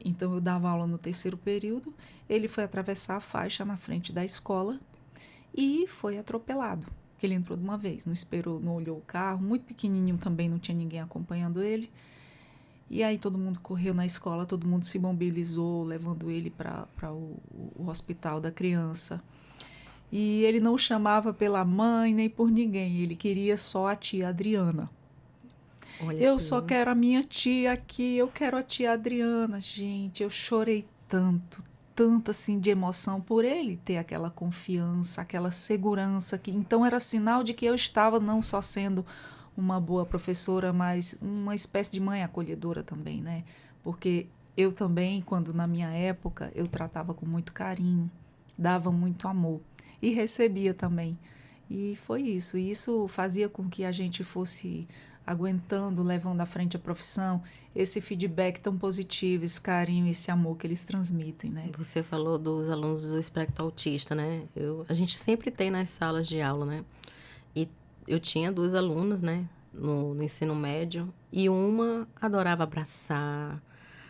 Então eu dava aula no terceiro período, ele foi atravessar a faixa na frente da escola e foi atropelado. Ele entrou de uma vez, não esperou, não olhou o carro, muito pequenininho também, não tinha ninguém acompanhando ele. E aí todo mundo correu na escola, todo mundo se mobilizou, levando ele para o hospital da criança. E ele não chamava pela mãe nem por ninguém, ele queria só a tia Adriana. Olha, Eu só quero a minha tia aqui, eu quero a tia Adriana. Gente, eu chorei tanto, tanto assim de emoção por ele ter aquela confiança, aquela segurança. Então era sinal de que eu estava não só sendo uma boa professora, mas uma espécie de mãe acolhedora também, né? Porque eu também, quando na minha época, eu tratava com muito carinho, dava muito amor e recebia também. E foi isso. E isso fazia com que a gente fosse aguentando, levando à frente a profissão, esse feedback tão positivo, esse carinho, esse amor que eles transmitem, né? você falou dos alunos do espectro autista, né? A gente sempre tem nas salas de aula, né? E eu tinha 2 alunas, né, no ensino médio, e uma adorava abraçar,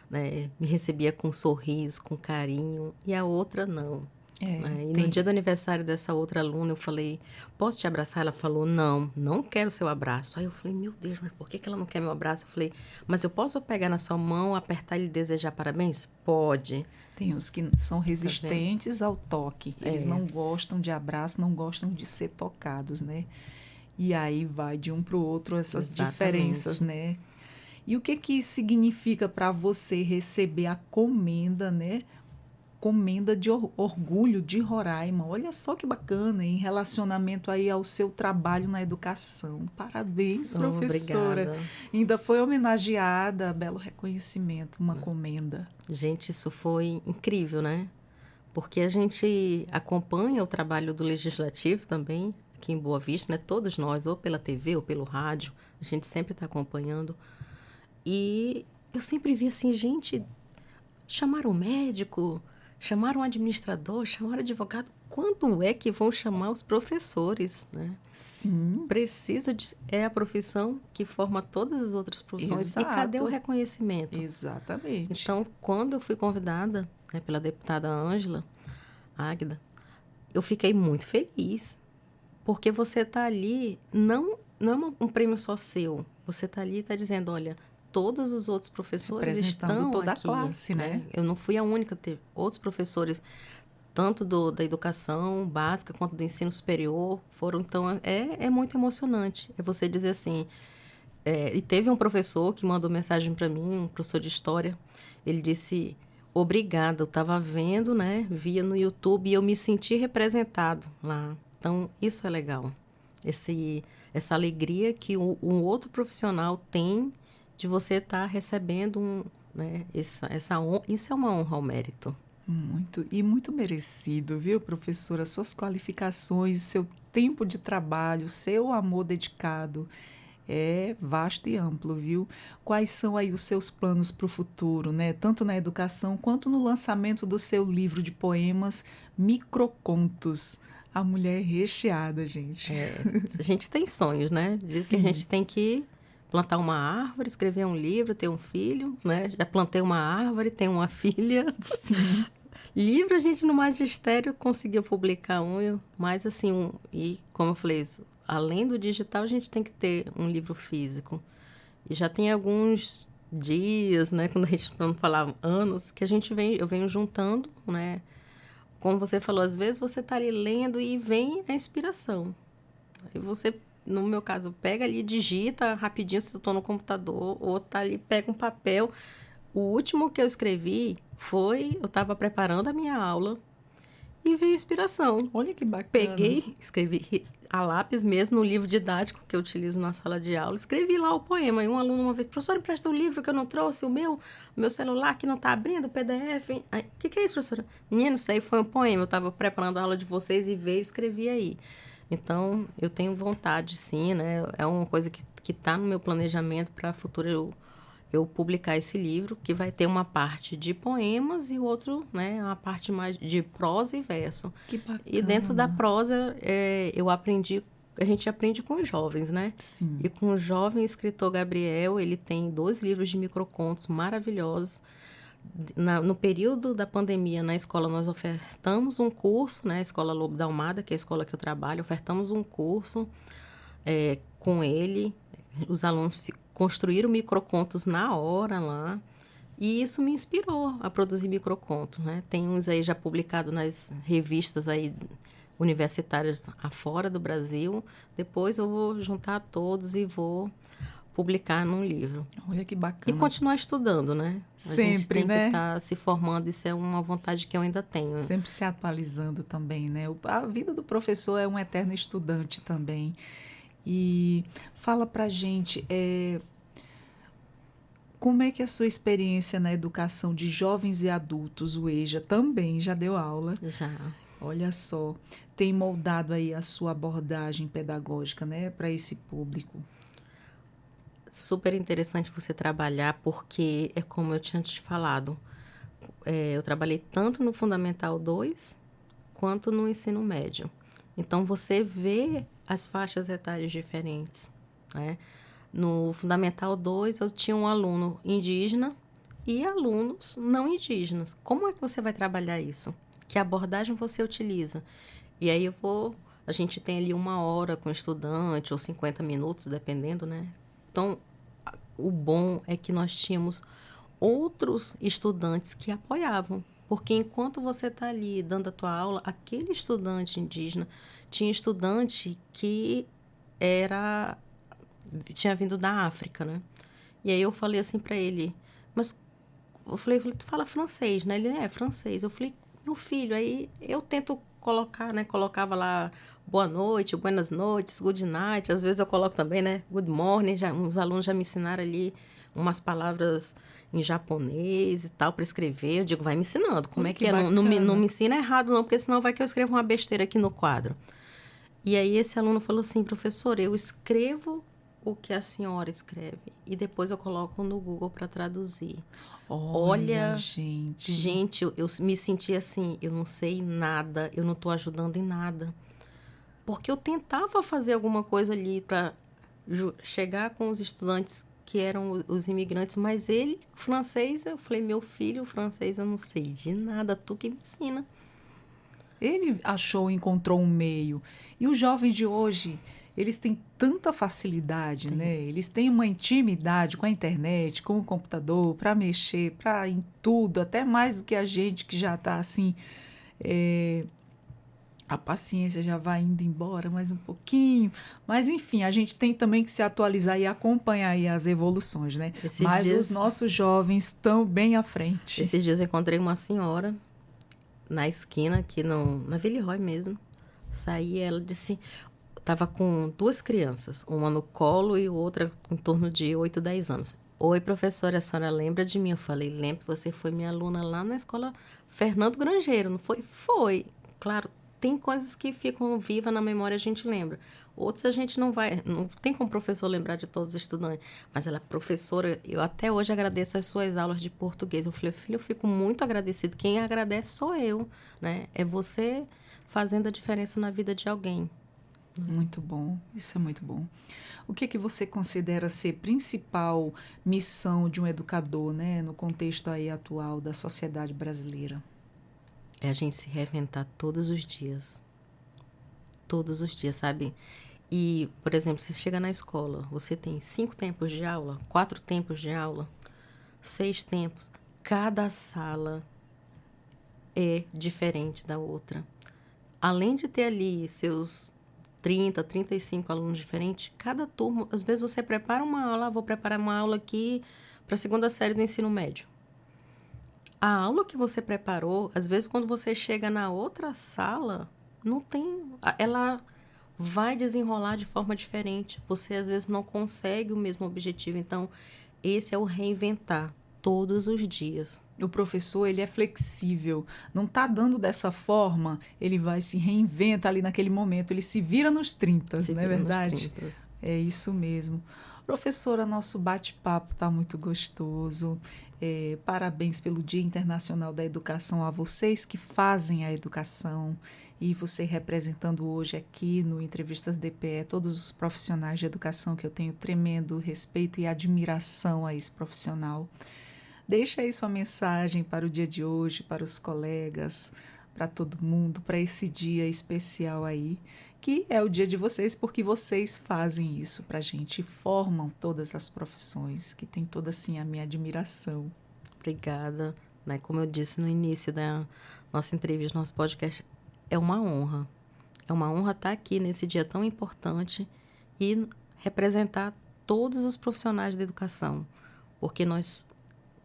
né, me recebia com um sorriso, com carinho, e a outra não. Né? E no dia do aniversário dessa outra aluna, eu falei, posso te abraçar? Ela falou, não, não quero seu abraço. Aí eu falei, meu Deus, mas por que ela não quer meu abraço? Eu falei, mas eu posso pegar na sua mão, apertar e lhe desejar parabéns? Pode. Tem uns que são resistentes ao toque. Eles não gostam de abraço, não gostam de ser tocados, né? E aí vai de um para o outro essas diferenças, né? E o que significa para você receber a comenda, né? Comenda de orgulho de Roraima. Olha só que bacana, em relacionamento aí ao seu trabalho na educação. Parabéns, professora. Obrigada. Ainda foi homenageada, belo reconhecimento, uma comenda. Gente, isso foi incrível, né? Porque a gente acompanha o trabalho do Legislativo também, aqui em Boa Vista, né? Todos nós, ou pela TV ou pelo rádio, a gente sempre está acompanhando. E eu sempre vi assim, gente, chamaram o médico, chamaram o administrador, chamaram o advogado. Quando é que vão chamar os professores, né? Sim. É a profissão que forma todas as outras profissões. Exato. E cadê o reconhecimento? Exatamente. Então, quando eu fui convidada, né, pela deputada Ângela Águida, eu fiquei muito feliz. Porque você está ali, não é um prêmio só seu. Você está ali e está dizendo, olha, todos os outros professores estão toda aqui, a classe, né? Eu não fui a única, teve outros professores, tanto da educação básica quanto do ensino superior, foram. Então, é muito emocionante. É você dizer assim... e teve um professor que mandou mensagem para mim, um professor de história, ele disse, obrigada, eu estava vendo, né, via no YouTube e eu me senti representado lá. Então, isso é legal. Essa alegria que um outro profissional tem de você estar recebendo né, essa honra. Isso é uma honra ao mérito. Muito merecido, viu, professora? Suas qualificações, seu tempo de trabalho, seu amor dedicado é vasto e amplo, viu? Quais são aí os seus planos para o futuro, né? Tanto na educação quanto no lançamento do seu livro de poemas Microcontos. A mulher recheada, gente. A gente tem sonhos, né? Diz que a gente tem que plantar uma árvore, escrever um livro, ter um filho, né? Já plantei uma árvore, tenho uma filha. Sim. Livro a gente no magistério conseguiu publicar mas assim, e como eu falei, além do digital, a gente tem que ter um livro físico. E já tem alguns dias, né? Quando a gente não falava anos, que eu venho juntando, né? Como você falou, às vezes você está ali lendo e vem a inspiração. Aí você, no meu caso, pega ali, digita rapidinho se eu estou no computador, ou tá ali, pega um papel. O último que eu escrevi eu estava preparando a minha aula e veio a inspiração. Olha que bacana. Peguei, escrevi a lápis mesmo, no livro didático que eu utilizo na sala de aula, escrevi lá o poema. E um aluno uma vez, professora, empresta o livro que eu não trouxe, o meu celular que não está abrindo, o PDF. O que é isso, professora? Menino, isso aí foi um poema. Eu estava preparando a aula de vocês e veio e escrevi aí. Então, eu tenho vontade, sim, né? É uma coisa que está no meu planejamento para a futura eu publicar esse livro, que vai ter uma parte de poemas e o outro, né, uma parte mais de prosa e verso. Que bacana. E dentro da prosa, a gente aprende com os jovens, né? Sim. E com o jovem escritor Gabriel, ele tem 2 livros de microcontos maravilhosos. No período da pandemia, na escola, nós ofertamos um curso, né? A Escola Lobo da Almada, que é a escola que eu trabalho, ofertamos um curso com ele. Os alunos construíram microcontos na hora lá. E isso me inspirou a produzir microcontos, né? Tem uns aí já publicados nas revistas aí universitárias afora do Brasil. Depois eu vou juntar todos e vou publicar num livro. Olha que E bacana. continuar estudando, né? Sempre, a gente tem né? que estar se formando, isso é uma vontade que eu ainda tenho. Sempre se atualizando também, né? A vida do professor é um eterno estudante também. E fala pra gente, como é que é a sua experiência na educação de jovens e adultos? O EJA também já deu aula. Já. Olha só, tem moldado aí a sua abordagem pedagógica, né, para esse público. Super interessante você trabalhar, porque é como eu tinha te falado, eu trabalhei tanto no Fundamental 2 quanto no ensino médio. Então, você vê as faixas etárias diferentes, né? No Fundamental 2, eu tinha um aluno indígena e alunos não indígenas. Como é que você vai trabalhar isso? Que abordagem você utiliza? E aí a gente tem ali 1 hora com o estudante, ou 50 minutos, dependendo, né? Então, o bom é que nós tínhamos outros estudantes que apoiavam. Porque enquanto você está ali dando a tua aula, aquele estudante indígena, tinha estudante que tinha vindo da África, né? E aí eu falei assim para ele, mas eu falei, tu fala francês, né? Ele é francês. Eu falei, meu filho, aí eu tento colocar, né? Colocava lá boa noite, buenas noites, good night. Às vezes eu coloco também, né? Good morning. Uns alunos já me ensinaram ali umas palavras em japonês e tal para escrever. Eu digo, vai me ensinando. Como é que é? Não me ensina errado não, porque senão vai que eu escrevo uma besteira aqui no quadro. E aí esse aluno falou assim, professora, eu escrevo o que a senhora escreve e depois eu coloco no Google para traduzir. Olha, gente, eu me senti assim, eu não sei nada, eu não estou ajudando em nada. Porque eu tentava fazer alguma coisa ali para chegar com os estudantes que eram os imigrantes, mas ele, francês, eu falei, meu filho, francês, eu não sei de nada, tu que me ensina. Ele encontrou um meio. E os jovens de hoje, eles têm tanta facilidade, né? Eles têm uma intimidade com a internet, com o computador, para mexer, para em tudo, até mais do que a gente que já está assim. A paciência já vai indo embora mais um pouquinho. Mas, enfim, a gente tem também que se atualizar e acompanhar aí as evoluções, né? Mas os nossos jovens estão bem à frente. Esses dias eu encontrei uma senhora na esquina, aqui na Villeroy mesmo. Saí, ela disse... Estava com 2 crianças, uma no colo e outra em torno de 8, 10 anos. Oi, professora, a senhora lembra de mim? Eu falei, lembro, você foi minha aluna lá na escola Fernando Grangeiro, não foi? Foi. Claro, tem coisas que ficam vivas na memória, a gente lembra. Outros a gente não tem como professor lembrar de todos os estudantes. Mas ela, professora, eu até hoje agradeço as suas aulas de português. Eu falei, filho, eu fico muito agradecido. Quem agradece sou eu, né? É você fazendo a diferença na vida de alguém. Muito bom, isso é muito bom. O que você considera ser principal missão de um educador, né, no contexto aí atual da sociedade brasileira? É a gente se reinventar todos os dias. Todos os dias, sabe? E, por exemplo, você chega na escola, você tem 5 tempos de aula, 4 tempos de aula, 6 tempos. Cada sala é diferente da outra. Além de ter ali seus 30, 35 alunos diferentes, cada turma, às vezes você prepara uma aula, vou preparar uma aula aqui para a 2ª série do ensino médio. A aula que você preparou, às vezes quando você chega na outra sala, não tem, ela vai desenrolar de forma diferente. Você, às vezes, não consegue o mesmo objetivo. Então, esse é o reinventar todos os dias. O professor, ele é flexível. Não está dando dessa forma, ele vai se reinventa ali naquele momento. Ele se vira nos 30, não é verdade? É isso mesmo. Professora, nosso bate-papo está muito gostoso. Parabéns pelo Dia Internacional da Educação a vocês que fazem a educação e você representando hoje aqui no Entrevistas DPE todos os profissionais de educação que eu tenho tremendo respeito e admiração a esse profissional. Deixa aí sua mensagem para o dia de hoje, para os colegas, para todo mundo, para esse dia especial aí, que é o dia de vocês, porque vocês fazem isso para a gente, formam todas as profissões, que tem toda assim a minha admiração. Obrigada. Como eu disse no início da nossa entrevista, nosso podcast, é uma honra. É uma honra estar aqui nesse dia tão importante e representar todos os profissionais da educação, porque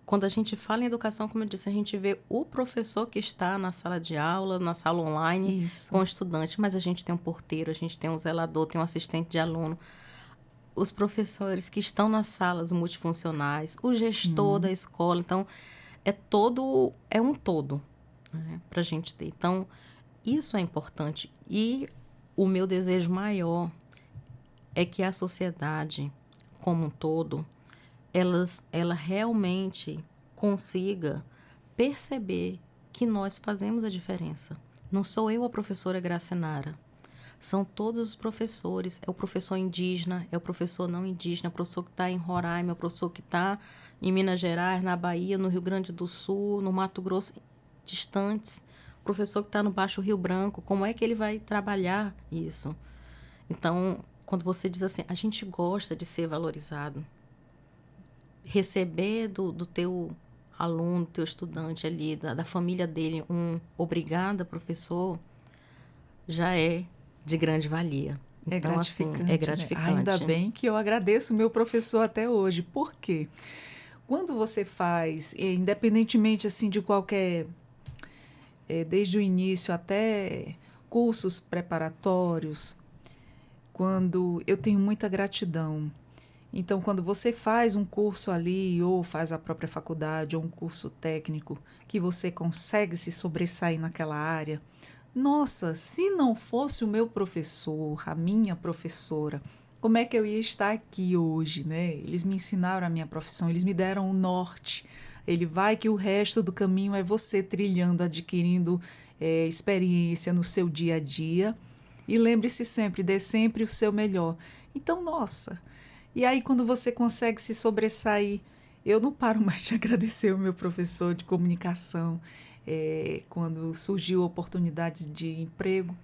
quando a gente fala em educação, como eu disse, a gente vê o professor que está na sala de aula, na sala online, Isso. com o estudante, mas a gente tem um porteiro, a gente tem um zelador, tem um assistente de aluno, os professores que estão nas salas multifuncionais, o gestor da escola. Então, é um todo, né, para a gente ter. Então, isso é importante. E o meu desejo maior é que a sociedade, como um todo, ela realmente consiga perceber que nós fazemos a diferença. Não sou eu a professora Gracinara. São todos os professores. É o professor indígena, é o professor não indígena, é o professor que está em Roraima, é o professor que está em Minas Gerais, na Bahia, no Rio Grande do Sul, no Mato Grosso, distantes. O professor que está no Baixo Rio Branco, como é que ele vai trabalhar isso? Então, quando você diz assim, a gente gosta de ser valorizado. Receber do teu aluno, teu estudante ali, da família dele, obrigada, professor, já é de grande valia. É então, gratificante, assim, é gratificante. Né? Ainda bem que eu agradeço o meu professor até hoje. Por quê? Quando você faz, independentemente assim, de qualquer... desde o início até cursos preparatórios, quando eu tenho muita gratidão. Então, quando você faz um curso ali, ou faz a própria faculdade, ou um curso técnico, que você consegue se sobressair naquela área, nossa, se não fosse o meu professor, a minha professora, como é que eu ia estar aqui hoje, né? Eles me ensinaram a minha profissão, eles me deram o norte. Ele vai que o resto do caminho é você trilhando, adquirindo experiência no seu dia a dia. E lembre-se sempre, dê sempre o seu melhor. Então, nossa... E aí, quando você consegue se sobressair, eu não paro mais de agradecer o meu professor de comunicação, quando surgiu oportunidades de emprego.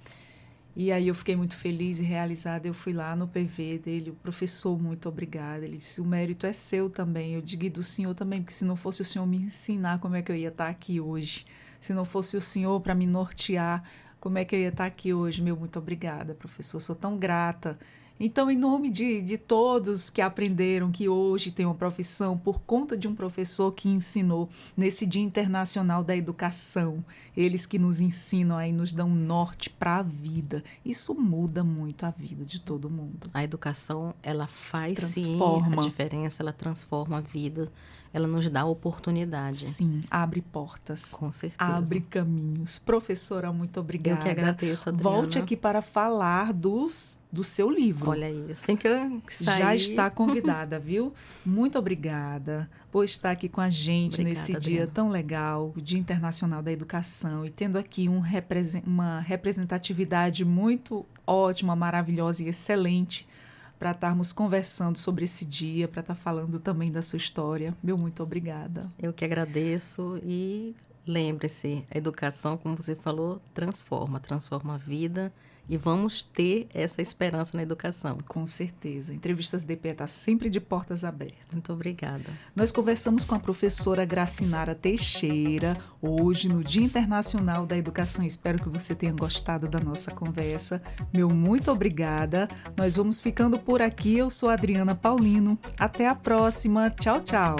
E aí eu fiquei muito feliz e realizada. Eu fui lá no PV dele, o professor, muito obrigada. Ele disse, o mérito é seu também. Eu digo, e do senhor também, porque se não fosse o senhor me ensinar, como é que eu ia estar aqui hoje? Se não fosse o senhor para me nortear, como é que eu ia estar aqui hoje? Meu, muito obrigada, professor. Sou tão grata. Então, em nome de todos que aprenderam, que hoje têm uma profissão por conta de um professor que ensinou nesse Dia Internacional da Educação, eles que nos ensinam aí, nos dão norte para a vida. Isso muda muito a vida de todo mundo. A educação, ela faz transforma. Sim a diferença, ela transforma a vida, ela nos dá oportunidade. Sim, abre portas. Com certeza. Abre caminhos. Professora, muito obrigada. Eu que agradeço, Adriana. Volte aqui para falar do seu livro. Olha aí, assim que eu sair... Já está convidada, viu? Muito obrigada por estar aqui com a gente. Obrigada, nesse dia tão legal, o Dia Internacional da Educação, e tendo aqui uma representatividade muito ótima, maravilhosa e excelente para estarmos conversando sobre esse dia, para estar falando também da sua história. Meu muito obrigada. Eu que agradeço e lembre-se, a educação, como você falou, transforma a vida. E vamos ter essa esperança na educação. Com certeza. Entrevistas DPE está sempre de portas abertas. Muito obrigada. Nós conversamos com a professora Gracinara Teixeira, hoje no Dia Internacional da Educação. Espero que você tenha gostado da nossa conversa. Meu muito obrigada. Nós vamos ficando por aqui. Eu sou a Adriana Paulino. Até a próxima. Tchau, tchau.